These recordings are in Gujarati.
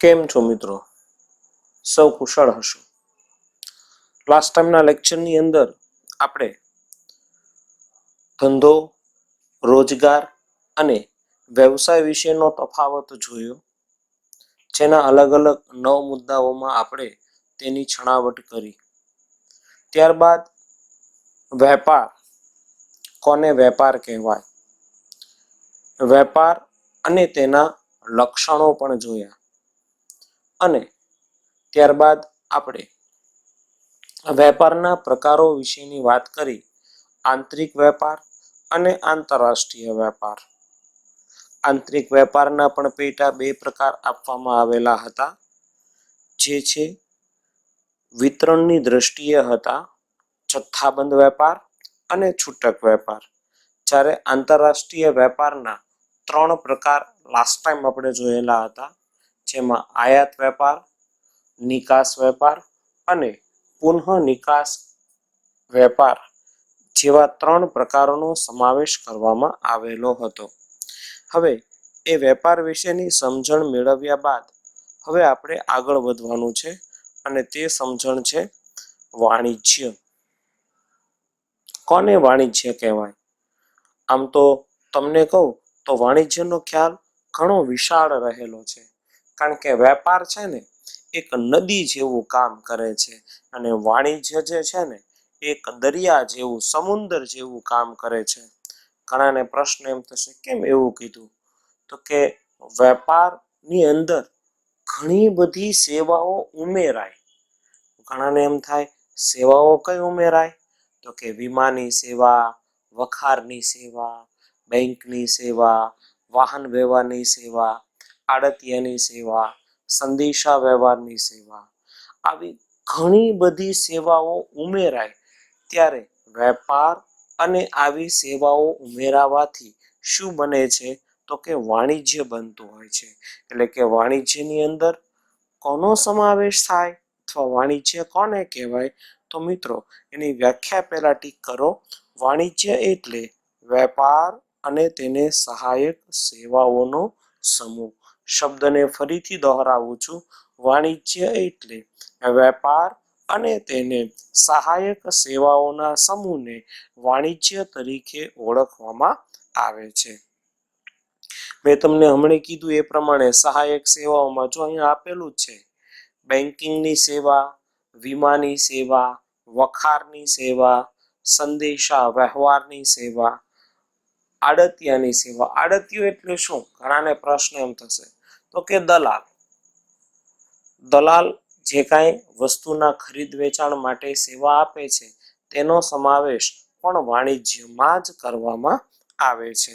કેમ છો મિત્રો? સૌ કુશળ હશો. લાસ્ટ ટાઈમના લેક્ચરની અંદર આપણે ધંધો, રોજગાર અને વ્યવસાય વિશેનો તફાવત જોયો, જેના અલગ અલગ 9 મુદ્દાઓમાં આપણે તેની છણાવટ કરી. ત્યારબાદ વેપાર, કોને વેપાર કહેવાય, વેપાર અને તેના લક્ષણો પણ જોયા. અને ત્યારબાદ આપણે વેપારના પ્રકારો વિશેની વાત કરી. આંતરિક વેપાર અને આંતરરાષ્ટ્રીય વેપાર. આંતરિક વેપારના પણ પેટા 2 પ્રકાર આપવામાં આવેલા હતા, જે છે વિતરણની દ્રષ્ટિએ હતા જથ્થાબંધ વેપાર અને છૂટક વેપાર. જ્યારે આંતરરાષ્ટ્રીય વેપારના 3 પ્રકાર લાસ્ટ ટાઈમ આપણે જોયેલા હતા, જેમાં આયાત વેપાર, નિકાસ વેપાર અને પુનઃ નિકાસ વેપાર જેવા 3 પ્રકારોનો સમાવેશ કરવામાં આવેલો હતો. હવે એ વેપાર વિશેની સમજણ મેળવ્યા બાદ હવે આપણે આગળ વધવાનું છે, અને તે સમજણ છે વાણિજ્ય. કોને વાણિજ્ય કહેવાય? આમ તો તમને કહું તો વાણિજ્યનો ખ્યાલ ઘણો વિશાળ રહેલો છે, કારણ કે વેપાર છે ને એક નદી જેવું કામ કરે છે, અને વાણિજ્ય જે છે ને એક દરિયા જેવું, સમુદ્ર જેવું કામ કરે છે. ઘણાને પ્રશ્ન એમ થશે, કેમ એવું કીધું? તો કે વેપારની અંદર ઘણી બધી સેવાઓ ઉમેરાય. ઘણાને એમ થાય, સેવાઓ કઈ ઉમેરાય? તો કે વીમાની સેવા, વખારની સેવા, બેંકની સેવા, વાહન વ્યવહારની સેવા, આડતિયાની સેવા, સંદેશા વ્યવહારની સેવા, આવી ઘણી બધી સેવાઓ ઉમેરાય. ત્યારે વેપાર અને આવી સેવાઓ ઉમેરાવાથી શું બને છે? તો કે વાણિજ્ય બનતું હોય છે. એટલે કે વાણિજ્યની અંદર કોનો સમાવેશ થાય અથવા વાણિજ્ય કોને કહેવાય? તો મિત્રો, એની વ્યાખ્યા પહેલા ટીક કરો. વાણિજ્ય એટલે વેપાર અને તેને સહાયક સેવાઓનો સમૂહ. શબ્દને ફરીથી દોહરાવું છું. વાણિજ્ય એટલે વેપાર અને તેને સહાયક સેવાઓના સમૂહને વાણિજ્ય તરીકે ઓળખવામાં આવે છે. મેં તમને હમણાં કીધું એ પ્રમાણે સહાયક સેવાઓમાં જો અહીંયા આપેલું છે, બેન્કિંગની સેવા, વીમાની સેવા, વખારની સેવા, સંદેશા વ્યવહારની સેવા, આડતિયાની સેવા. આડતિયું એટલે શું? ઘણાને પ્રશ્ન એમ થશે, તો કે દલાલ. દલાલ જે કાંઈ વસ્તુના ખરીદ વેચાણ માટે સેવા આપે છે, તેનો સમાવેશ પણ વાણિજ્યમાં જ કરવામાં આવે છે.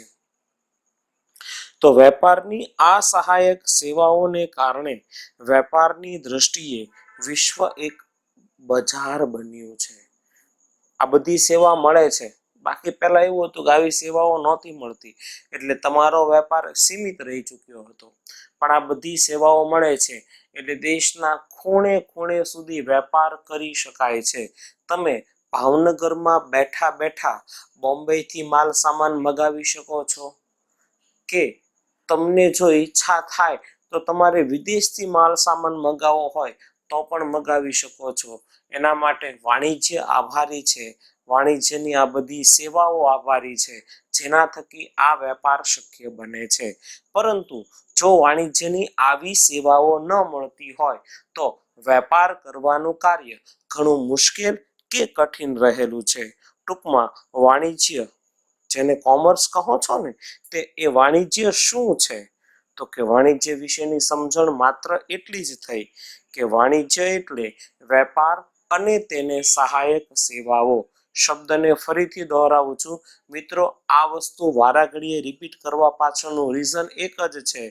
તો વેપારની આ સહાયક સેવાઓને કારણે વેપારની દ્રષ્ટિએ વિશ્વ એક બજાર બન્યું છે. આ બધી સેવા મળે છે. બાકી પહેલા એવું હતું કે આવી સેવાઓ નહોતી મળતી, એટલે તમારો વેપાર સીમિત રહી ચૂક્યો હતો. પણ આ બધી સેવાઓ મળે છે, એટલે દેશના ખૂણે ખૂણે સુધી વેપાર કરી શકાય છે. તમે ભાવનગરમાં બેઠા બેઠા બોમ્બેથી માલ સામાન મગાવી શકો છો, કે તમને જો ઈચ્છા થાય તો તમારે વિદેશથી માલ સામાન મગાવવો હોય તો પણ મગાવી શકો છો. એના માટે વાણિજ્ય આભારી છે. વાણિજ્યની આ બધી સેવાઓ આભારી છે, જેના થકી આ વેપાર શક્ય બને છે. પરંતુ જો વાણિજ્યની આવી સેવાઓ ન મળતી હોય તો વેપાર કરવાનું કાર્ય ઘણું મુશ્કેલ કે કઠિન રહેલું છે. ટૂંકમાં વાણિજ્ય, જેને કોમર્સ કહો છો ને, તે એ વાણિજ્ય શું છે? તો કે વાણિજ્ય વિશેની સમજણ માત્ર એટલી જ થઈ કે વાણિજ્ય એટલે વેપાર અને તેને સહાયક સેવાઓ. શબ્દને ફરીથી દોહરાવું છું મિત્રો, આ વસ્તુ વારાઘડીએ રિપીટ કરવા પાછળનું રીઝન એક જ છે.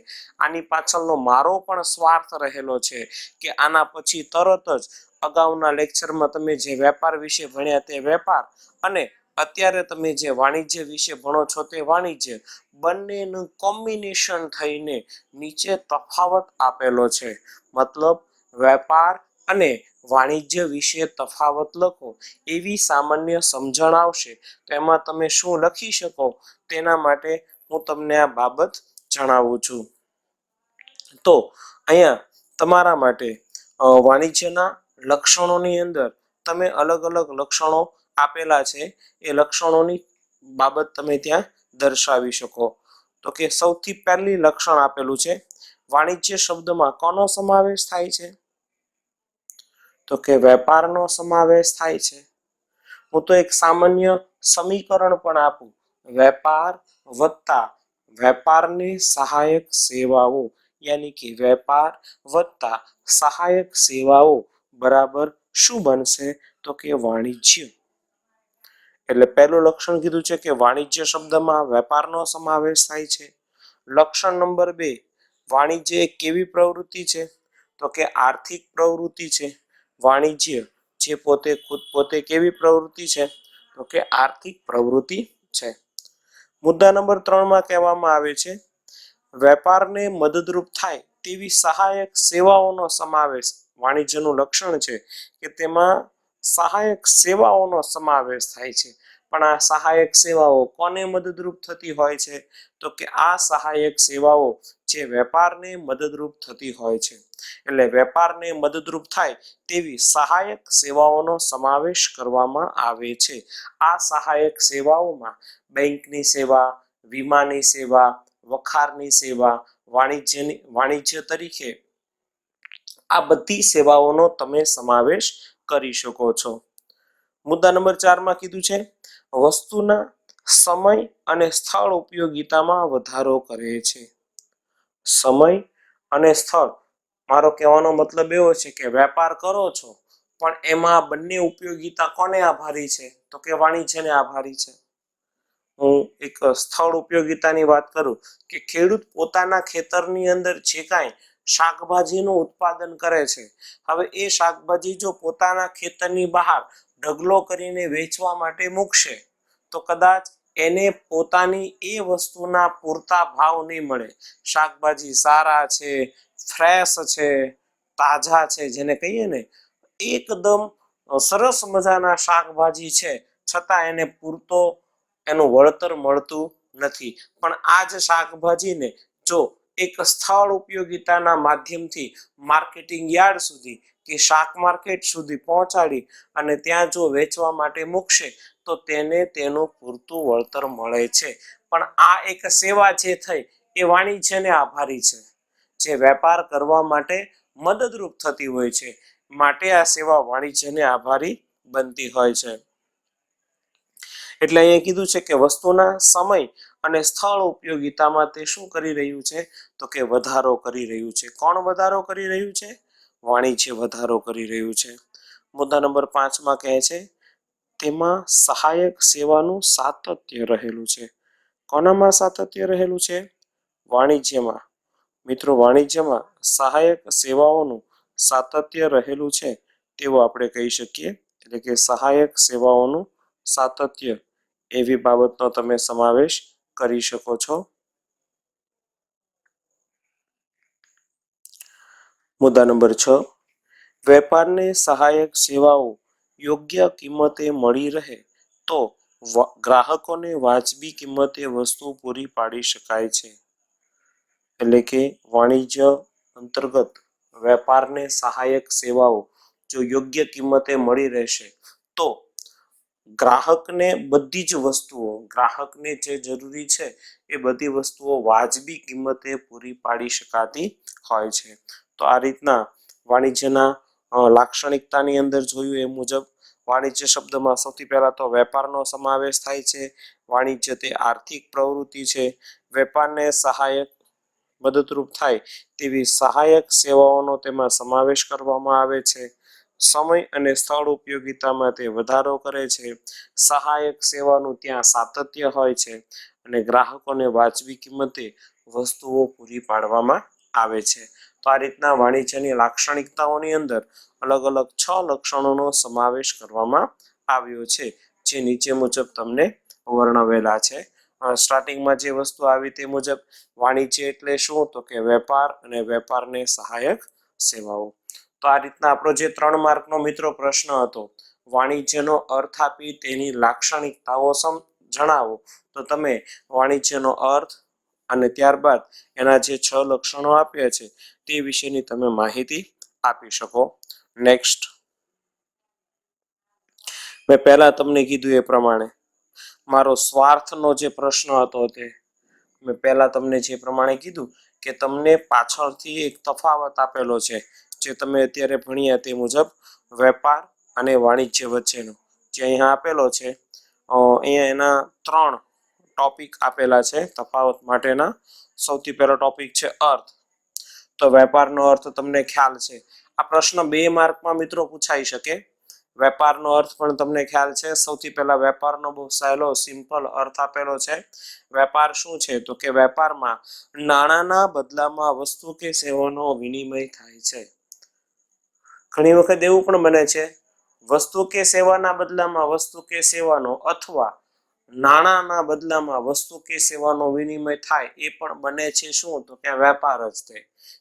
આની પાછળનો મારો પણ સ્વાર્થ રહેલો છે કે આના પછી તરત જ અગાઉના લેક્ચરમાં તમે જે વેપાર વિશે ભણ્યા તે વેપાર, અને અત્યારે તમે જે વાણિજ્ય વિશે ભણો છો તે વાણિજ્ય, બંનેનું કોમ્બિનેશન થઈને નીચે તફાવત આપેલો છે. મતલબ વેપાર અને વાણિજ્ય વિશે તફાવત લખો, એવી સામાન્ય સમજણ આવશે. તો એમાં તમે શું લખી શકો તેના માટે હું તમને આ બાબત જણાવું છું. તો અહીંયા તમારા માટે વાણિજ્યના લક્ષણોની અંદર તમે અલગ અલગ લક્ષણો આપેલા છે, એ લક્ષણોની બાબત તમે ત્યાં દર્શાવી શકો. તો કે સૌથી પહેલી લક્ષણ આપેલું છે, વાણિજ્ય શબ્દમાં કોનો સમાવેશ થાય છે? તો કે વેપારનો સમાવેશ થાય છે. હું તો એક સામાન્ય સમીકરણ પણ આપું, વેપાર વત્તા વેપારની સહાયક સેવાઓ, યાની કે વેપાર વત્તા સહાયક સેવાઓ બરાબર શું બનશે? તો કે વાણિજ્ય. એટલે પહેલું લક્ષણ કીધું છે કે વાણિજ્ય શબ્દમાં વેપારનો સમાવેશ થાય છે. લક્ષણ નંબર 2, વાણિજ્ય એક કેવી પ્રવૃત્તિ છે? તો કે આર્થિક પ્રવૃત્તિ છે. વાણિજ્ય જે પોતે કેવી પ્રવૃત્તિ છે? તો કે આર્થિક પ્રવૃત્તિ છે. મુદ્દા નંબર 3 માં કહેવામાં આવે છે, વેપારને મદદરૂપ થાય તેવી સહાયક સેવાઓનો સમાવેશ. વાણિજ્યનું લક્ષણ છે કે તેમાં સહાયક સેવાઓનો સમાવેશ થાય છે. પણ આ સહાયક સેવાઓ કોને મદદરૂપ થતી હોય છે? તો કે આ સહાયક સેવાઓ જે વેપારને મદદરૂપ થતી હોય છે. એટલે વેપારને મદદરૂપ થાય તેવી સહાયક સેવાઓનો સમાવેશ કરવામાં આવે છે. આ સહાયક સેવાઓમાં બેંકની સેવા, વીમાની સેવા, વખારની સેવા, વાણિજ્ય તરીકે આ બધી સેવાઓનો તમે સમાવેશ કરી શકો છો. મુદ્દા નંબર 4 માં કીધું છે, વસ્તુના સમય અને સ્થળ ઉપયોગિતામાં વધારો કરે છે. સમય અને સ્થળ, મારો કહેવાનો મતલબ એવો છે કે વેપાર કરો છો પણ એમાં બંને ઉપયોગિતા કોને આભારી છે? તો કે વાણિજ્યને આભારી છે. હું એક સ્થળ ઉપયોગિતાની વાત કરું કે ખેડૂત પોતાના ખેતરની અંદર જે કાંઈ શાકભાજીનું ઉત્પાદન કરે છે, હવે એ શાકભાજી જો પોતાના ખેતરની બહાર ઢગલો કરીને વેચવા માટે મૂકશે તો કદાચ એને પોતાની એ વસ્તુના પૂરતા ભાવ નહીં મળે. શાકભાજી સારા છે, ફ્રેશ છે, તાજા છે, જેને કહીએ ને એકદમ સરસ મજાના શાકભાજી છે, છતાં એને પૂરતો એનું વળતર મળતું નથી. પણ આ જ શાકભાજીને જો એક સ્થળ ઉપયોગિતાના માધ્યમથી માર્કેટિંગ યાર્ડ સુધી કે શાક માર્કેટ સુધી પહોંચાડી અને ત્યાં જો વેચવા માટે મૂકશે તો તેને તેનું પૂરતું વળતર મળે છે. પણ આ એક સેવા જે થઈ એ વાણિજ્યને આભારી છે, જે વેપાર કરવા માટે મદદરૂપ થતી હોય છે, માટે આ સેવા વાણિજ્યને આભારી બનતી હોય છે. એટલે અહીંયા કીધું છે કે વસ્તુના સમય અને સ્થળ ઉપયોગિતામાં તે શું કરી રહ્યું છે? તો કે વધારો કરી રહ્યું છે. કોણ વધારો કરી રહ્યું છે? વાણિજ્ય વધારો કરી રહ્યું છે. મુદ્દા નંબર 5 માં કહે છે, તેમાં સહાયક સેવાનું સાતત્ય રહેલું છે. કોનામાં સાતત્ય રહેલું છે? વાણિજ્યમાં. મિત્રો, વાણિજ્યમાં સહાયક સેવાઓનું સાતત્ય રહેલું છે તેવું આપણે કહી શકીએ. એટલે કે સહાયક સેવાઓનું સાતત્ય એવી બાબતનો તમે સમાવેશ કરી શકો છો. મુદ્દા નંબર 6, વેપારને સહાયક સેવાઓ યોગ્ય કિંમતે મળી રહે તો ગ્રાહકોને વાજબી કિંમતે વસ્તુ પૂરી પાડી શકાય છે. એટલે કે વાણિજ્ય અંતર્ગત વેપારને સહાયક સેવાઓ જો યોગ્ય કિંમતે મળી રહેશે તો ગ્રાહકને બધી જ વસ્તુઓ, ગ્રાહકને જે જરૂરી છે એ બધી વસ્તુઓ વાજબી કિંમતે પૂરી પાડી શકાતી હોય છે. તો આ રીતના વાણિજ્યના લાક્ષણિકતાની અંદર જોયું એ મુજબ વાણિજ્ય શબ્દમાં સૌથી પહેલા તો વેપારનો સમાવેશ થાય છે. વાણિજ્ય તે આર્થિક પ્રવૃત્તિ છે. વેપારને સહાયક મદદરૂપ થાય તેવી સહાયક સેવાઓનો તેમાં સમાવેશ કરવામાં આવે છે. સમય અને સ્થળ ઉપયોગિતામાં તે વધારો કરે છે. સહાયક સેવાનું ત્યાં સાતત્ય હોય છે અને ગ્રાહકોને વાજબી કિંમતે વસ્તુઓ પૂરી પાડવામાં આવે છે. તો આ રીતના વાણિજ્યની લાક્ષણિકતાઓની અંદર અલગ અલગ 6 લક્ષણોનો સમાવેશ કરવામાં આવ્યો છે, જે નીચે મુજબ તમને વર્ણવેલા છે. સ્ટાર્ટિંગમાં જે વસ્તુ આવી તે મુજબ વાણિજ્ય એટલે શું? તો કે વેપાર અને વેપારને સહાયક સેવાઓ. તો આ રીતના આપણો જે 3 માર્કનો મિત્રો પ્રશ્ન હતો, વાણિજ્યનો અર્થ આપી તેની લાક્ષણિકતાઓ જણાવો, તો તમે વાણિજ્યનો અર્થ, અને ત્યારબાદ એના જે 6 લક્ષણો આપ્યા છે તે વિશેની તમે માહિતી આપી શકો. નેક્સ્ટ, મેં પહેલા તમને કીધું એ પ્રમાણે મારો સ્વાર્થનો જે પ્રશ્ન હતો તે મેં પહેલા તમને જે પ્રમાણે કીધું કે તમને પાછળથી એક તફાવત આપેલો છે જે તમે અત્યારે ભણ્યા તે મુજબ વેપાર અને વાણિજ્ય વચ્ચેનો જે અહીંયા આપેલો છે. અહીંયા એના 3 ટોપિક આપેલા છે તફાવત માટેના. સૌથી પહેલો ટોપિક છે અર્થ. તો વેપારનો અર્થ તમને ખ્યાલ છે. આ પ્રશ્ન 2 માર્કમાં મિત્રો પૂછાઈ શકે. વેપારનો અર્થ પણ તમને ખ્યાલ છે. સૌથી પહેલા વેપારનો બહુ સહેલો સિમ્પલ અર્થ આપેલો છે. વેપાર શું છે? તો કે વેપારમાં નાણાંના બદલામાં વસ્તુ કે સેવાનો વિનિમય થાય છે. ઘણી વખત એવું પણ બને છે વસ્તુ કે સેવાના બદલામાં વસ્તુ કે સેવાનો અથવા નાણાંના બદલામાં વસ્તુ કે સેવાનો વિનિમય થાય એ પણ બને છે. શું? તો કે વેપાર જ છે.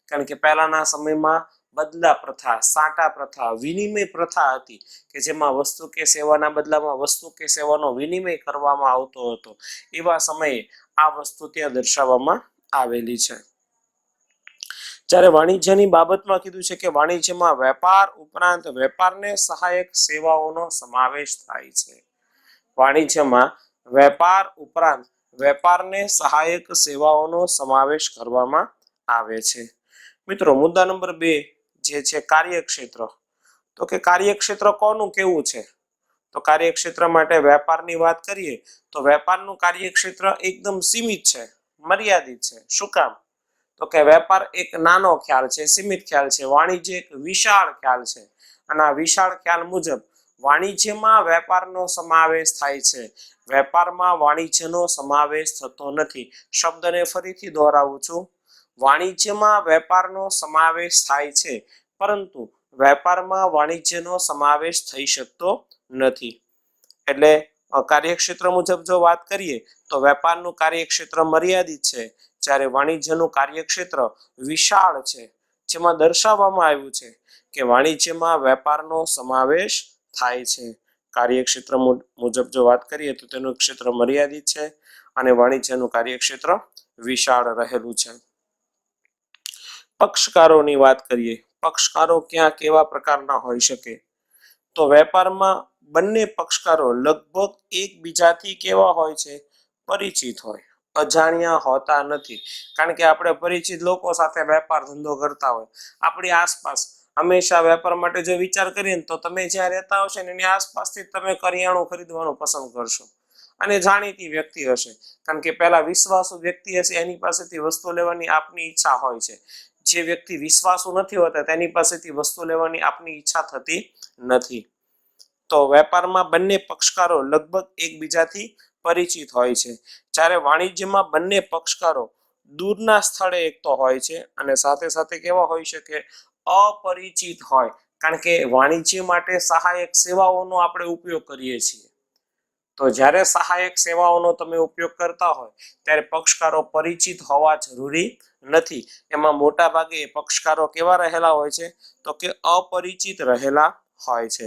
કારણ કે પહેલાના સમયમાં બદલા પ્રથા, સાટા પ્રથા, વિનિમય પ્રથા હતી કે જેમાં વસ્તુ કે સેવાના બદલામાં વસ્તુ કે સેવાનો વિનિમય કરવામાં આવતો હતો. એવા સમયે આ વસ્તુ ત્યાં દર્શાવવામાં આવેલી છે. જ્યારે વાણિજ્યની બાબતમાં કીધું છે કે વાણિજ્યમાં વેપાર ઉપરાંત વેપારને સહાયક સેવાઓનો સમાવેશ થાય છે. વાણિજ્યમાં વેપાર ઉપરાંત વેપારને સહાયક સેવાઓનો સમાવેશ કરવામાં આવે છે. મિત્રો, મુદ્દા નંબર 2 જે છે કાર્યક્ષેત્ર. તો કે કાર્યક્ષેત્ર કોનું કેવું છે? તો કાર્યક્ષેત્ર માટે વેપારની વાત કરીએ તો વેપારનું કાર્યક્ષેત્ર એકદમ સીમિત છે, મર્યાદિત છે. શું કામ? તો કે વેપાર એક નાનો ખ્યાલ છે, સીમિત ખ્યાલ છે. વાણિજ્ય એક વિશાળ ખ્યાલ છે અને આ વિશાળ ખ્યાલ મુજબ વાણિજ્યમાં વેપારનો સમાવેશ થાય છે. વેપારમાં વાણિજ્યનો સમાવેશ થતો નથી. શબ્દને ફરીથી દોહરાવું છું. વાણિજ્યમાં વેપારનો સમાવેશ થાય છે પરંતુ વેપારમાં વાણિજ્યનો સમાવેશ થઈ શકતો નથી. એટલે કાર્યક્ષેત્ર મુજબ જો વાત કરીએ તો વેપારનું કાર્યક્ષેત્ર મર્યાદિત છે જ્યારે વાણિજ્યનું કાર્યક્ષેત્ર વિશાળ છે. જેમાં દર્શાવવામાં આવ્યું છે કે વાણિજ્યમાં વેપારનો સમાવેશ થાય છે. કાર્યક્ષેત્ર મુજબ જો વાત કરીએ તો તેનું ક્ષેત્ર મર્યાદિત છે અને વાણિજ્યનું કાર્યક્ષેત્ર વિશાળ રહેલું છે. પક્ષકારોની વાત કરીએ. પક્ષકારો ક્યાં કેવા પ્રકારના હોઈ શકે? તો વેપારમાં બંને પક્ષકારો લગભગ એકબીજાથી કેવા હોય છે? પરિચિત હોય, અજાણ્યા હોતા નથી. કારણ કે આપણે પરિચિત લોકો સાથે વેપાર ધંધો કરતા હોય. આપણી આસપાસ હંમેશા વેપાર માટે જો વિચાર કરીએ તો તમે જ્યાં રહેતા હશો ને એની આસપાસથી તમે કરિયાણું ખરીદવાનું પસંદ કરશો અને જાણીતી વ્યક્તિ હશે. કારણ કે પહેલા વિશ્વાસુ વ્યક્તિ હશે એની પાસેથી વસ્તુ લેવાની આપની ઈચ્છા હોય છે. જે વ્યક્તિ વિશ્વાસુ નથી હોતા તેની પાસેથી વસ્તુ લેવાની આપની ઈચ્છા થતી નથી. તો વેપારમાં બંને પક્ષકારો લગભગ એકબીજાથી પરિચિત હોય છે. જ્યારે વાણિજ્યમાં બંને પક્ષકારો દૂરના સ્થળે એક તો હોય છે અને સાથે સાથે કેવા હોઈ શકે? અપરિચિત હોય. કારણ કે વાણિજ્ય માટે સહાયક સેવાઓનો આપણે ઉપયોગ કરીએ છીએ. તો જ્યારે સહાયક સેવાઓનો તમે ઉપયોગ કરતા હોય ત્યારે પક્ષકારો પરિચિત હોવા જરૂરી નથી. એમાં મોટા ભાગે પક્ષકારો કેવા રહેલા હોય છે? તો કે અપરિચિત રહેલા હોય છે.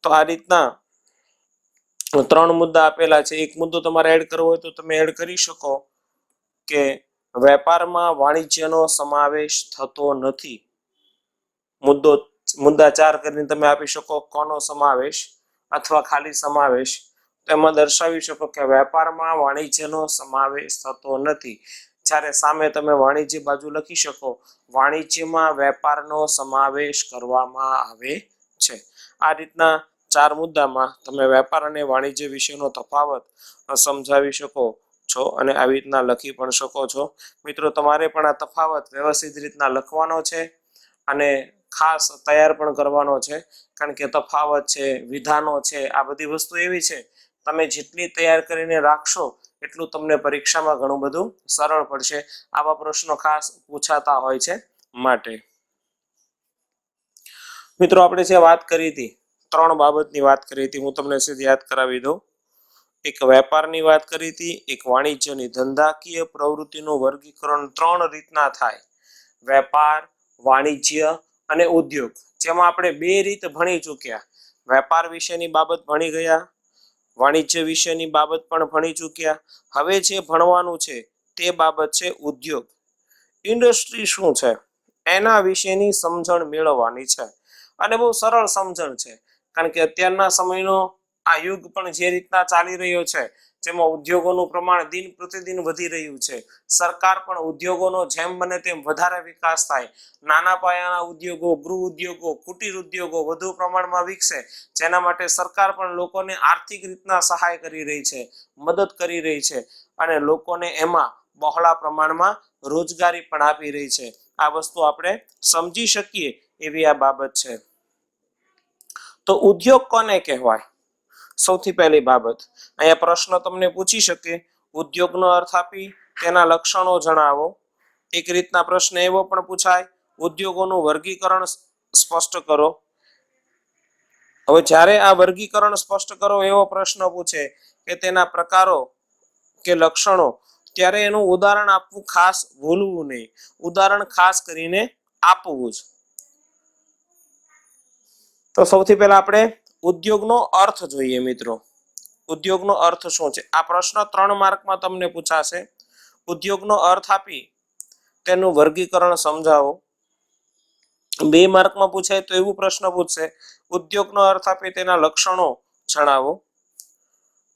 તો આ રીતના 3 મુદ્દા આપેલા છે. એક મુદ્દો તમારે એડ કરવો હોય તો તમે એડ કરી શકો કે વેપારમાં વાણિજ્યનો સમાવેશ થતો નથી. મુદ્દા 4 કરીને તમે આપી શકો કોનો સમાવેશ અથવા ખાલી સમાવેશ. તેમાં દર્શાવી શકો કે વેપારમાં વાણિજ્યનો સમાવેશ થતો નથી. જ્યારે સામે તમે વાણિજ્ય બાજુ લખી શકો વાણિજ્યમાં વેપારનો સમાવેશ કરવામાં આવે છે. આ રીતના 4 મુદ્દામાં તમે વેપાર અને વાણિજ્ય વિશેનો તફાવત સમજાવી શકો છો અને આવી રીતના લખી પણ શકો છો. મિત્રો, તમારે પણ આ તફાવત વ્યવસ્થિત રીતના લખવાનો છે અને ખાસ તૈયાર પણ કરવાનો છે. કારણ કે તફાવત છે, વિધાનો છે, આ બધી વસ્તુ એવી છે તમે જેટલી તૈયાર કરીને રાખશો એટલું તમને પરીક્ષામાં ઘણું બધું સરળ પડશે. આવા પ્રશ્નો ખાસ પૂછાતા હોય છે માટે. મિત્રો, આપણે જે વાત કરી હતી 3 બાબતની વાત કરી હતી, હું તમને સીધી યાદ કરાવી દઉં. એક વેપારની વાત કરી હતી, એક વાણિજ્યની ધંધાકીય પ્રવૃત્તિનું વર્ગીકરણ 3 રીતના થાય: વેપાર, વાણિજ્ય અને ઉદ્યોગ. જેમાં આપણે 2 રીત ભણી ચૂક્યા. વેપાર વિશેની બાબત ભણી ગયા, વાણિજ્ય વિશેની બાબત પણ ભણી ચૂક્યા. હવે જે ભણવાનું છે તે બાબત છે ઉદ્યોગ. ઇન્ડસ્ટ્રી શું છે એના વિશેની સમજણ મેળવવાની છે, અને બહુ સરળ સમજણ છે, કારણ કે અત્યારના સમયનો આ યુગ પણ જે રીતના ચાલી રહ્યો છે, જેમાં ઉદ્યોગોનું પ્રમાણ દિન પ્રતિદિન વધી રહ્યું છે, સરકાર પણ ઉદ્યોગોનો જેમ બને તેમ વધારે વિકાસ થાય, નાના પાયાના ઉદ્યોગો, ગૃહ ઉદ્યોગો, કુટીર ઉદ્યોગો વધુ પ્રમાણમાં વિકસે, જેના માટે સરકાર પણ લોકોને આર્થિક રીતના સહાય કરી રહી છે, મદદ કરી રહી છે, અને લોકોને એમાં બહોળા પ્રમાણમાં રોજગારી પણ આપી રહી છે. આ વસ્તુ આપણે સમજી શકીએ એવી આ બાબત છે. તો ઉદ્યોગ કોને કહેવાય? સૌથી પહેલી બાબત અહીંયા પ્રશ્ન તમને પૂછી શકે, ઉદ્યોગનો અર્થ આપી તેના લક્ષણો જણાવો. એક રીતના પ્રશ્ન એવો પણ પૂછાય, ઉદ્યોગોનું વર્ગીકરણ સ્પષ્ટ કરો. હવે જ્યારે આ વર્ગીકરણ સ્પષ્ટ કરો એવો પ્રશ્ન પૂછે કે તેના પ્રકારો કે લક્ષણો, ત્યારે એનું ઉદાહરણ આપવું ખાસ ભૂલવું નહીં. ઉદાહરણ ખાસ કરીને આપવું જ. તો સૌથી પહેલા આપણે ઉદ્યોગનો અર્થ જોઈએ મિત્રો. ઉદ્યોગનો અર્થ શું છે? આ પ્રશ્ન 3 માર્કમાં તમને પૂછાશે. ઉદ્યોગનો અર્થ આપી તેનું વર્ગીકરણ સમજાવો. 2 માર્કમાં પૂછાય તો એવું પ્રશ્ન પૂછશે, ઉદ્યોગનો અર્થ આપી તેના લક્ષણો જણાવો.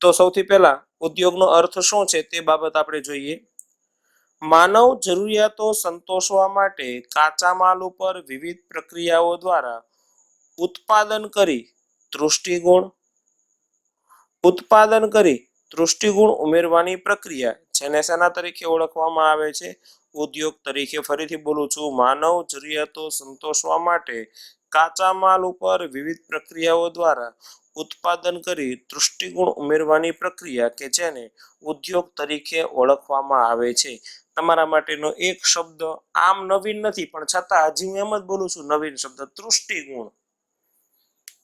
તો સૌથી પહેલા ઉદ્યોગનો અર્થ શું છે તે બાબત આપણે જોઈએ. માનવ જરૂરિયાતો સંતોષવા માટે કાચા માલ ઉપર વિવિધ પ્રક્રિયાઓ દ્વારા ઉત્પાદન કરી તૃષ્ટિગુણ ઉમેરવાની પ્રક્રિયા, જેને શેના તરીકે ઓળખવામાં આવે છે? ઉદ્યોગ તરીકે. ફરીથી બોલું છું, માનવ જરૂરિયાતો સંતોષવા માટે કાચા માલ ઉપર વિવિધ પ્રક્રિયાઓ દ્વારા ઉત્પાદન કરી તૃષ્ટિગુણ ઉમેરવાની પ્રક્રિયા કે જેને ઉદ્યોગ તરીકે ઓળખવામાં આવે છે. તમારા માટેનો એક શબ્દ આમ નવીન નથી, પણ છતાં હજી હું એમ જ બોલું છું, નવીન શબ્દ તૃષ્ટિગુણ.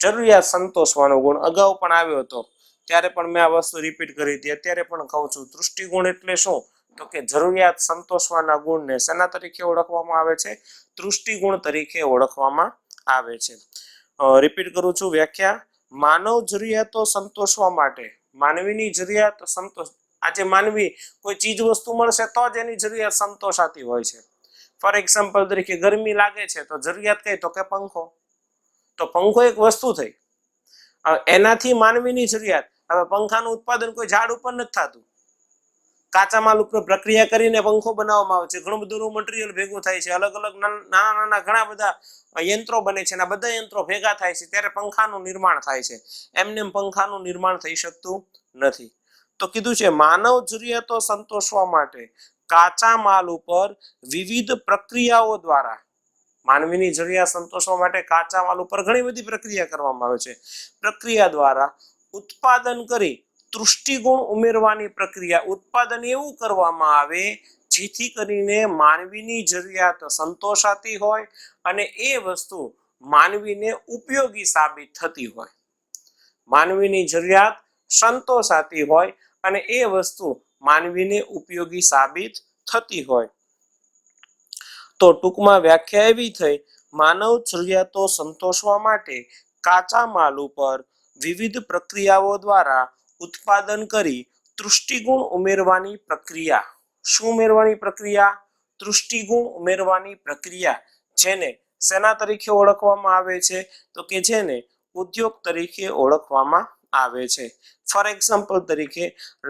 જરૂરિયાત સંતોષવાનો ગુણ અગાઉ પણ આવ્યો હતો, ત્યારે પણ મેં આ વસ્તુ રિપીટ કરી હતી, અત્યારે પણ કહું છું. તૃષ્ટિગુણ એટલે શું? તો કે જરૂરિયાત સંતોષવાના ગુણને શેના તરીકે ઓળખવામાં આવે છે? તૃષ્ટિગુણ તરીકે ઓળખવામાં આવે છે. રિપીટ કરું છું વ્યાખ્યા. માનવ જરૂરિયાતો સંતોષવા માટે, માનવીની જરૂરિયાત સંતોષ, આજે માનવી કોઈ ચીજ વસ્તુ મળશે તો જ એની જરૂરિયાત સંતોષાતી હોય છે. ફોર એક્ઝામ્પલ તરીકે ગરમી લાગે છે તો જરૂરિયાત કઈ? તો કે પંખો. તો પંખો એક વસ્તુ થઈ, એનાથી માનવીની જરૂરિયાત. હવે પંખાનું ઉત્પાદન કોઈ ઝાડ ઉપર નથી થતું, કાચા માલ ઉપર પ્રક્રિયા કરીને પંખો બનાવવામાં આવે છે. ઘણું બધું રો મટીરિયલ ભેગું થાય છે, અલગ અલગ નાના નાના ઘણા બધા યંત્રો બને છે, અને બધા યંત્રો ભેગા થાય છે ત્યારે પંખાનું નિર્માણ થાય છે. એમને પંખાનું નિર્માણ થઈ શકતું નથી. તો કીધું છે માનવ જરૂરિયાતો સંતોષવા માટે કાચા માલ ઉપર વિવિધ પ્રક્રિયાઓ દ્વારા, માનવીની જરૂરિયાત સંતોષવા માટે કાચા માલ ઉપર ઘણી બધી પ્રક્રિયા કરવામાં આવે છે. પ્રક્રિયા દ્વારા ઉત્પાદન કરી તૃષ્ટિગુણ ઉમેરવાની પ્રક્રિયા, ઉત્પાદન એવું કરવામાં આવે જેથી કરીને માનવીની જરૂરિયાત સંતોષાતી હોય અને એ વસ્તુ માનવીને ઉપયોગી સાબિત થતી હોય. માનવીની જરૂરિયાત સંતોષાતી હોય અને એ વસ્તુ માનવીને ઉપયોગી સાબિત થતી હોય. તો ટૂંકમાં વ્યાખ્યા એવી થઈ, માનવ જરૂરિયાતો સંતોષવા માટે કાચા માલ ઉપર વિવિધ પ્રક્રિયાઓ દ્વારા ઉત્પાદન કરી તૃષ્ટિગુણ ઉમેરવાની પ્રક્રિયા. શું ઉમેરવાની પ્રક્રિયા? તૃષ્ટિગુણ ઉમેરવાની પ્રક્રિયા, જેને શેના તરીકે ઓળખવામાં આવે છે? તો કે જેને ઉદ્યોગ તરીકે ઓળખવામાં આવે છે. ફોર એક્ઝામ્પલ તરીકે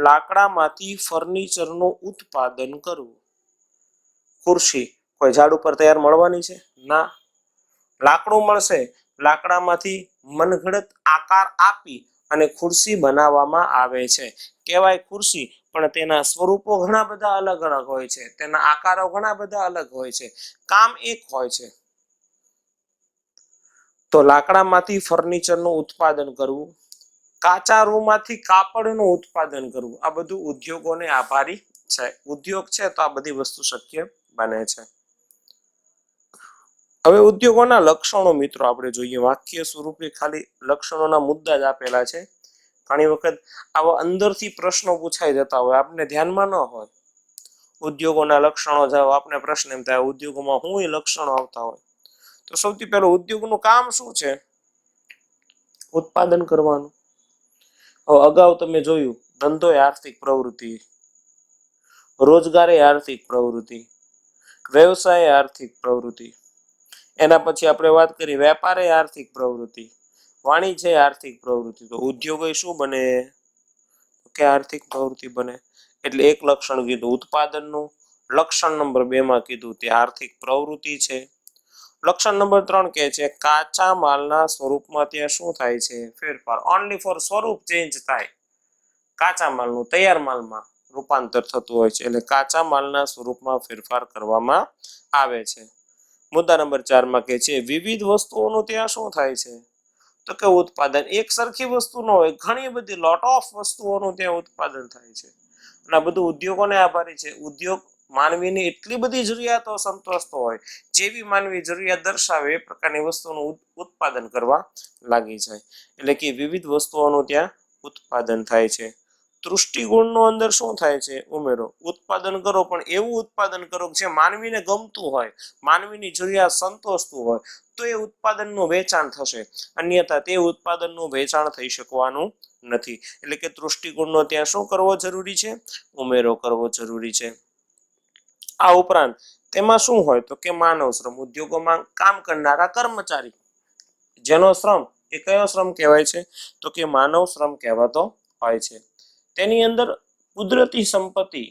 લાકડામાંથી ફર્નિચરનું ઉત્પાદન કરવું. ખુરશી કોઈ ઝાડ ઉપર તૈયાર મળવાની છે? ના. લાકડું મળશે, લાકડામાંથી મનઘડત આકાર આપી અને ખુરશી બનાવવામાં આવે છે. કહેવાય ખુરશી, પણ તેના સ્વરૂપો ઘણા બધા અલગ અલગ હોય છે, તેના આકારો ઘણા બધા અલગ હોય છે, કામ એક હોય છે. તો લાકડામાંથી ફર્નિચરનું ઉત્પાદન કરવું, કાચા રૂમાંથી કાપડનું ઉત્પાદન કરવું, આ બધું ઉદ્યોગોને આભારી છે. ઉદ્યોગ છે તો આ બધી વસ્તુ શક્ય બને છે. હવે ઉદ્યોગોના લક્ષણો મિત્રો આપણે જોઈએ. વાક્ય સ્વરૂપે ખાલી લક્ષણોના મુદ્દા જ આપેલા છે. ઘણી વખત આવા અંદરથી પ્રશ્નો પૂછાઈ જતા હોય, આપણે ધ્યાનમાં ન હોય. ઉદ્યોગોના લક્ષણો જાવ, આપણે પ્રશ્ન એમ થાય ઉદ્યોગોમાં શું લક્ષણો આવતા હોય? તો સૌથી પહેલું ઉદ્યોગનું કામ શું છે? ઉત્પાદન કરવાનું. અગાઉ તમે જોયું ધંધો એ આર્થિક પ્રવૃત્તિ. રોજગાર એ આર્થિક પ્રવૃત્તિ, વ્યવસાય આર્થિક પ્રવૃત્તિ. એના પછી આપણે વાત કરી વેપાર એ આર્થિક પ્રવૃત્તિ, વાણિજ્ય એ આર્થિક પ્રવૃત્તિ. તો ઉદ્યોગ એ શું બને કે આર્થિક પ્રવૃત્તિ બને. એટલે એક લક્ષણ કીધું ઉત્પાદનનું, લક્ષણ નંબર 2 માં કીધું તે આર્થિક પ્રવૃત્તિ છે. લક્ષણ નંબર 3 કહે છે કાચા માલના સ્વરૂપમાં ત્યાં શું થાય છે ફેરફાર. ઓનલી ફોર સ્વરૂપ ચેન્જ થાય, કાચા માલનું તૈયાર માલમાં રૂપાંતર થતું હોય છે, એટલે કાચા માલના સ્વરૂપમાં ફેરફાર કરવામાં આવે છે. મુદ્દા નંબર 4 માં કહે છે વિવિધ વસ્તુઓનું ત્યાં શું થાય છે તો કે ઉત્પાદન. એક સરખી વસ્તુ ન હોય, ઘણી બધી લોટ ઓફ વસ્તુઓનું ત્યાં ઉત્પાદન થાય છે. અને આ બધું ઉદ્યોગોને આભારી છે. ઉદ્યોગ માનવીની એટલી બધી જરૂરિયાતો સંતોષતો હોય, જેવી માનવી જરૂરિયાત દર્શાવે એ પ્રકારની વસ્તુનું ઉત્પાદન કરવા લાગી જાય. એટલે કે વિવિધ વસ્તુઓનું ત્યાં ઉત્પાદન થાય છે. દૃષ્ટિગુણનો અંદર શું થાય છે ઉમેરો. ઉત્પાદન કરો પણ એવું ઉત્પાદન કરો જે માનવીને ગમતું હોય, માનવીની જરૂરિયાત સંતોષતું હોય, તો એ ઉત્પાદનનું વેચાણ થશે. અન્યથા તે ઉત્પાદનનું વેચાણ થઈ શકવાનું નથી. એટલે કે દૃષ્ટિગુણનો ત્યાં શું કરવો જરૂરી છે ઉમેરો કરવો જરૂરી છે. આ ઉપરાંત તેમાં શું હોય તો કે માનવ શ્રમ. ઉદ્યોગોમાં કામ કરનારા કર્મચારી, જેનો શ્રમ એ કયો શ્રમ કહેવાય છે તો કે માનવ શ્રમ કહેવાતો હોય છે. તેની અંદર કુદરતી સંપત્તિ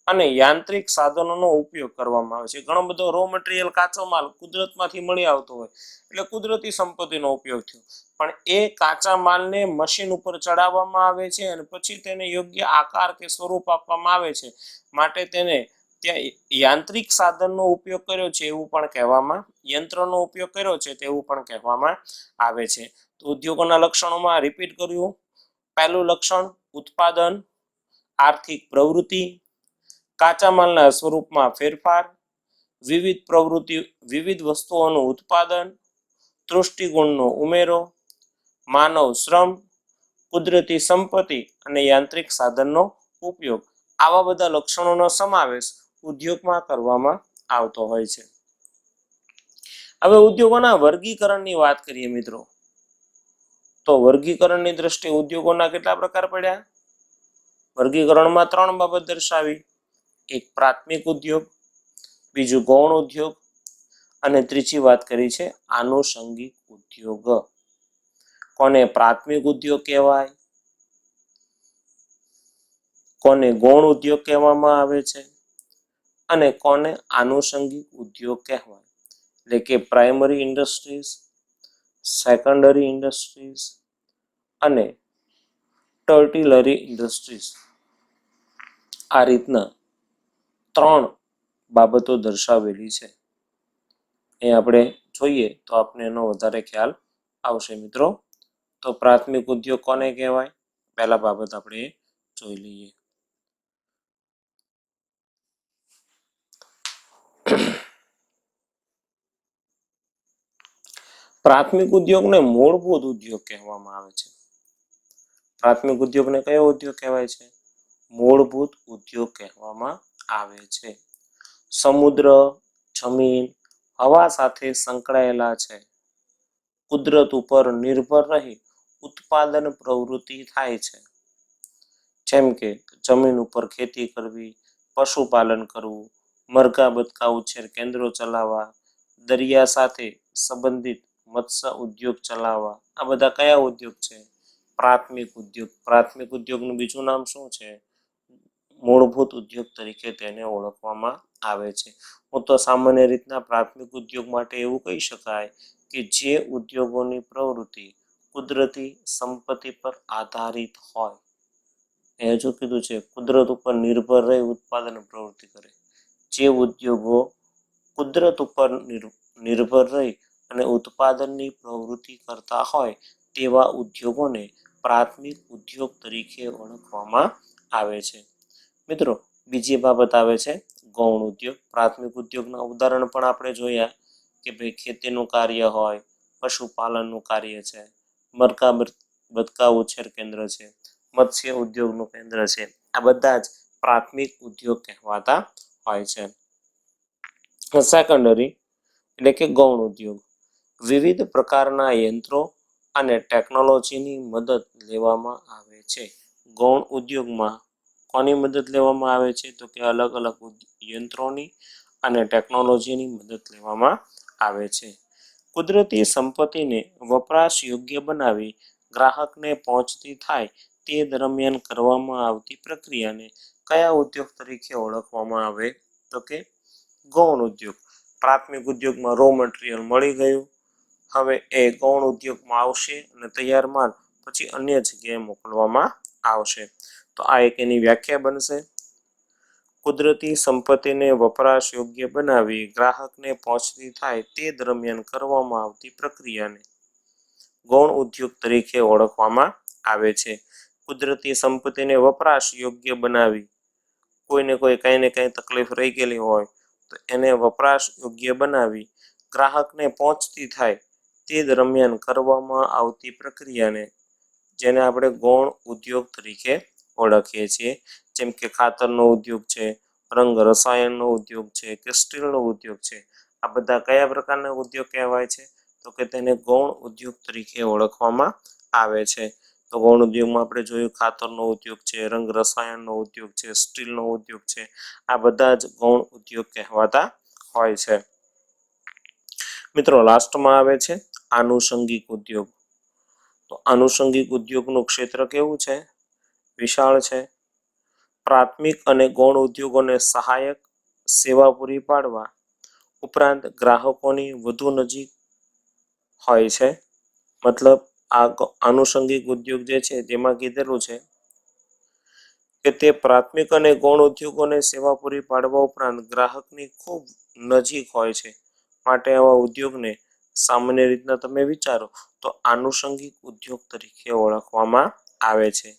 અને યાંત્રિક સાધનોનો ઉપયોગ કરવામાં આવે છે. ઘણો બધો રો મટીરિયલ, કાચો માલ કુદરતમાંથી મળી આવતો હોય, એટલે કુદરતી સંપત્તિનો ઉપયોગ થયો. પણ એ કાચા માલને મશીન ઉપર ચડાવવામાં આવે છે અને પછી તેને યોગ્ય આકાર કે સ્વરૂપ આપવામાં આવે છે. માટે તેને ત્યાં યાંત્રિક સાધનનો ઉપયોગ કર્યો છે એવું પણ કહેવામાં, યંત્રનો ઉપયોગ કર્યો છે તેવું પણ કહેવામાં આવે છે. તો ઉદ્યોગોના લક્ષણોમાં રિપીટ કર્યું. પહેલું લક્ષણ ઉત્પાદન, આર્થિક પ્રવૃત્તિ, કાચા માલના સ્વરૂપમાં ફેરફાર, વિવિધ વસ્તુઓનું ઉત્પાદન, દૃષ્ટિગુણનો ઉમેરો, માનવ શ્રમ, કુદરતી સંપત્તિ અને યાંત્રિક સાધનનો ઉપયોગ. આવા બધા લક્ષણોનો સમાવેશ ઉદ્યોગમાં કરવામાં આવતો હોય છે. હવે ઉદ્યોગોના વર્ગીકરણની વાત કરીએ મિત્રો, તો વર્ગીકરણની દ્રષ્ટિએ ઉદ્યોગોના કેટલા પ્રકાર પડ્યા. વર્ગીકરણમાં 3 બાબત દર્શાવી. એક પ્રાથમિક ઉદ્યોગ, બીજું ગૌણ ઉદ્યોગ અને ત્રીજી વાત કરી છે આનુષંગિક ઉદ્યોગ. કોને પ્રાથમિક ઉદ્યોગ કહેવાય, કોને ગૌણ ઉદ્યોગ કહેવામાં આવે છે અને કોને આનુષંગિક ઉદ્યોગ કહેવાય. એટલે કે પ્રાઇમરી ઇન્ડસ્ટ્રીઝ, સેકન્ડરી ઇન્ડસ્ટ્રીઝ અને ટર્ટિલરી ઇન્ડસ્ટ્રીઝ. આ રીતના 3 બાબતો દર્શાવેલી છે. એ આપણે જોઈએ તો આપણે એનો વધારે ખ્યાલ આવશે મિત્રો. તો પ્રાથમિક ઉદ્યોગ કોને કહેવાય, પહેલા બાબત આપણે જોઈ લઈએ. પ્રાથમિક ઉદ્યોગને મૂળભૂત ઉદ્યોગ કહેવામાં આવે છે. પ્રાથમિક ઉદ્યોગને કયો ઉદ્યોગ કહેવાય છે, મૂળભૂત ઉદ્યોગ કહેવામાં આવે છે. સમુદ્ર, જમીન, હવા સાથે સંકળાયેલા છે. કુદરત ઉપર નિર્ભર રહી ઉત્પાદન પ્રવૃત્તિ થાય છે. જેમ કે જમીન ઉપર ખેતી કરવી, પશુપાલન કરવું, મરઘા બતકા ઉછેર કેન્દ્રો ચલાવવા, દરિયા સાથે સંબંધિત મત્સ્ય ઉદ્યોગ ચલાવવા. આ બધા કયા ઉદ્યોગ છે, પ્રાથમિક ઉદ્યોગ. પ્રાથમિક ઉદ્યોગનું બીજું નામ શું છે, મૂળભૂત ઉદ્યોગ તરીકે તેને ઓળખવામાં આવે છે. હું તો સામાન્ય રીતના પ્રાથમિક ઉદ્યોગ માટે એવું કહી શકાય કે જે ઉદ્યોગોની પ્રવૃત્તિ કુદરતી સંપત્તિ પર આધારિત હોય. એ હજુ કીધું છે કુદરત ઉપર નિર્ભર રહી ઉત્પાદન પ્રવૃત્તિ કરે. જે ઉદ્યોગો કુદરત ઉપર નિર્ભર રહી અને ઉત્પાદનની પ્રવૃત્તિ કરતા હોય તેવા ઉદ્યોગોને પ્રાથમિક ઉદ્યોગ તરીકે ઓળખવામાં આવે છે. મિત્રો બીજી બાબત આવે છે ગૌણ ઉદ્યોગ. પ્રાથમિક ઉદ્યોગના ઉદાહરણ પણ આપણે જોયા કે ભાઈ ખેતીનું કાર્ય હોય, પશુપાલનનું કાર્ય છે, મરઘા બતકા ઉછેર કેન્દ્ર છે, મત્સ્ય ઉદ્યોગનું કેન્દ્ર છે. આ બધા જ પ્રાથમિક ઉદ્યોગ કહેવાતા હોય છે. સેકન્ડરી એટલે કે ગૌણ ઉદ્યોગ. વિવિધ પ્રકારના યંત્રો અને ટેકનોલોજીની મદદ લેવામાં આવે છે. ગૌણ ઉદ્યોગમાં કોની મદદ લેવામાં આવે છે? તો કે અલગ અલગ યંત્રોની અને ટેકનોલોજીની મદદ લેવામાં આવે છે. કુદરતી સંપત્તિને વપરાશ યોગ્ય બનાવી ગ્રાહકને પહોંચતી થાય તે દરમિયાન કરવામાં આવતી પ્રક્રિયાને કયા ઉદ્યોગ તરીકે ઓળખવામાં આવે? તો કે ગૌણ ઉદ્યોગ. પ્રાથમિક ઉદ્યોગમાં રો મટીરિયલ મળી ગયું, હવે એ ગૌણ ઉદ્યોગમાં આવશે અને તૈયાર માલ પછી અન્ય જગ્યાએ મોકલવામાં આવશે. તો આ એક એની વ્યાખ્યા બનશે. કુદરતી સંપત્તિને વપરાશ યોગ્ય બનાવી ગ્રાહકને પહોંચતી થાય તે દરમિયાન કરવામાં આવતી પ્રક્રિયાને ગૌણ ઉદ્યોગ તરીકે ઓળખવામાં આવે છે. કુદરતી સંપત્તિને વપરાશ યોગ્ય બનાવી, કોઈને કોઈ કંઈ ને કંઈ તકલીફ રહી ગયેલી હોય તો એને વપરાશ યોગ્ય બનાવી ગ્રાહકને પહોંચતી થાય તે દરમિયાન કરવામાં આવતી પ્રક્રિયાને જેને આપણે ગૌણ ઉદ્યોગ તરીકે ઓળખીએ છીએ. જેમ કે ખાતરનો ઉદ્યોગ છે, રંગ રસાયણનો ઉદ્યોગ છે કે સ્ટીલનો ઉદ્યોગ છે. આ બધા કયા પ્રકારના ઉદ્યોગ કહેવાય છે? તો કે તેને ગૌણ ઉદ્યોગ તરીકે ઓળખવામાં આવે છે. તો ગૌણ ઉદ્યોગમાં આપણે જોયું ખાતરનો ઉદ્યોગ છે, રંગ રસાયણનો ઉદ્યોગ છે, સ્ટીલનો ઉદ્યોગ છે. આ બધા જ ગૌણ ઉદ્યોગ કહેવાતા હોય છે. મિત્રો, લાસ્ટમાં આવે છે આનુષંગિક ઉદ્યોગ. તો આનુષંગિક ઉદ્યોગનું ક્ષેત્ર કેવું છે? વિશાળ છે. પ્રાથમિક અને ગૌણ ઉદ્યોગોને સહાયક સેવા પૂરી પાડવા ઉપરાંત ગ્રાહકોની વધુ નજીક હોય છે. મતલબ આ આનુષંગિક ઉદ્યોગ જે છે જેમાં કીધેલું છે કે તે પ્રાથમિક અને ગૌણ ઉદ્યોગોને સેવા પૂરી પાડવા ઉપરાંત ગ્રાહકની ખૂબ નજીક હોય છે. માટે આવા ઉદ્યોગને સામાન્ય રીતના તમે વિચારો તો આનુષંગિક ઉદ્યોગ તરીકે ઓળખવામાં આવે છે.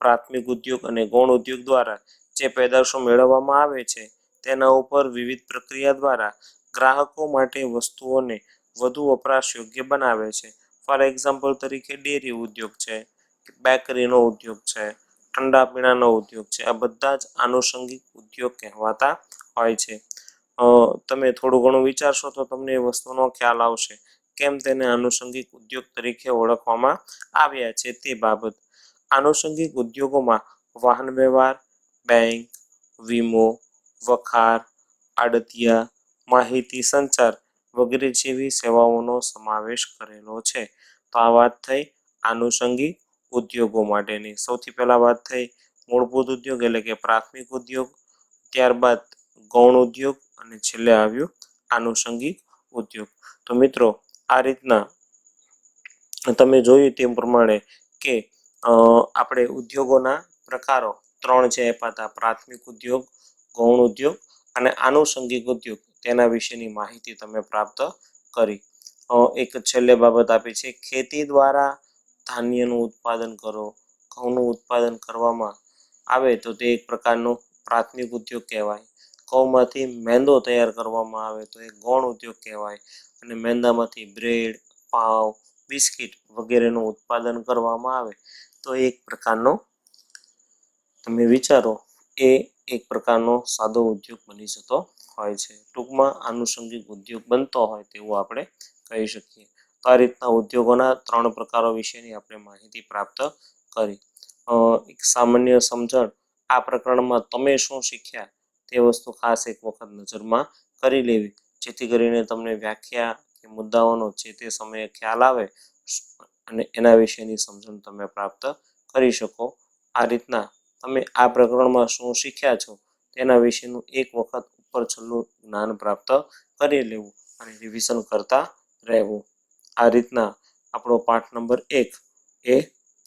પ્રાથમિક ઉદ્યોગ અને ગૌણ ઉદ્યોગ દ્વારા જે પેદાશો મેળવવામાં આવે છે તેના ઉપર વિવિધ પ્રક્રિયા દ્વારા ગ્રાહકો માટે વસ્તુઓને વધુ વપરાશ યોગ્ય બનાવે છે. ફોર એક્ઝામ્પલ તરીકે ડેરી ઉદ્યોગ છે, બેકરીનો ઉદ્યોગ છે, ઠંડા પીણાનો ઉદ્યોગ છે. આ બધા જ આનુષંગિક ઉદ્યોગ કહેવાતા હોય છે. તમે થોડું ઘણું વિચારશો તો તમને એ વસ્તુનો ખ્યાલ આવશે કેમ તેને આનુષંગિક ઉદ્યોગ તરીકે ઓળખવામાં આવ્યા છે તે બાબત. આનુષંગિક ઉદ્યોગોમાં વાહન વ્યવહાર, બેંક, વીમો, વખાર, આડતિયા, માહિતી સંચાર વગેરે જેવી સેવાઓનો સમાવેશ કરેલો છે. તો આ વાત થઈ આનુષંગિક ઉદ્યોગો માટેની. સૌથી પહેલા વાત થઈ મૂળભૂત ઉદ્યોગ એટલે કે પ્રાથમિક ઉદ્યોગ, ત્યારબાદ ગૌણ ઉદ્યોગ અને છેલ્લે આવ્યું આનુષંગિક ઉદ્યોગ. તો મિત્રો, આ રીતના તમે જોયું તે પ્રમાણે કે આપણે ઉદ્યોગોના પ્રકારો 3 જે આપ્યા હતા, પ્રાથમિક ઉદ્યોગ, ગૌણ ઉદ્યોગ અને આનુષંગિક ઉદ્યોગ, તેના વિશેની માહિતી તમે પ્રાપ્ત કરી. એક છેલ્લે બાબત આપી છે, ખેતી દ્વારા ધાન્યનું ઉત્પાદન કરો, ઘઉંનું ઉત્પાદન કરવામાં આવે તો તે એક પ્રકારનો પ્રાથમિક ઉદ્યોગ કહેવાય. ઘઉંમાંથી મેંદો તૈયાર કરવામાં આવે તો એ ગૌણ ઉદ્યોગ કહેવાય. અને મેંદામાંથી બ્રેડ, પાવ, બિસ્કિટ વગેરેનું ઉત્પાદન કરવામાં આવે તો એક પ્રકારનો તમે વિચારો એ એક પ્રકારનો સાદો ઉદ્યોગ બની જતો હોય છે. ટૂંકમાં આનુષંગિક ઉદ્યોગ બનતો હોય તેવું આપણે કહી શકીએ. તો આ રીતના ઉદ્યોગોના 3 પ્રકારો વિશેની આપણે માહિતી પ્રાપ્ત કરી. એક સામાન્ય સમજણ આ પ્રકરણમાં તમે શું શીખ્યા તે વસ્તુ ખાસ એક વખત નજરમાં કરી લેવી, જેથી કરીને તમને વ્યાખ્યા કે મુદ્દાઓનો જે તે સમયે ખ્યાલ આવે અને એના વિશેની સમજણ તમે પ્રાપ્ત કરી શકો. આ રીતના તમે આ પ્રકરણમાં શું શીખ્યા છો તેના વિશેનું એક વખત ઉપર છેલ્લું જ્ઞાન પ્રાપ્ત કરી લેવું અને રિવિઝન કરતા રહેવું. આ રીતના આપણો પાઠ નંબર 1 એ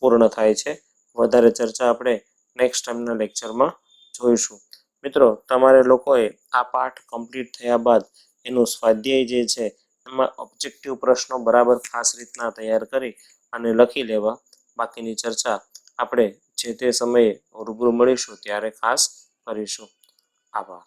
પૂર્ણ થાય છે. વધારે ચર્ચા આપણે નેક્સ્ટ ટાઈમના લેક્ચરમાં જોઈશું. મિત્રો, તમારે લોકોએ આ પાઠ કમ્પ્લીટ થયા બાદ એનું સ્વાધ્યાય જે છે એમાં ઓબ્જેક્ટિવ પ્રશ્નો બરાબર ખાસ રીતના તૈયાર કરી અને લખી લેવા. બાકીની ચર્ચા આપણે જે તે સમયે રૂબરૂ મળીશું ત્યારે ખાસ કરીશું. આભાર.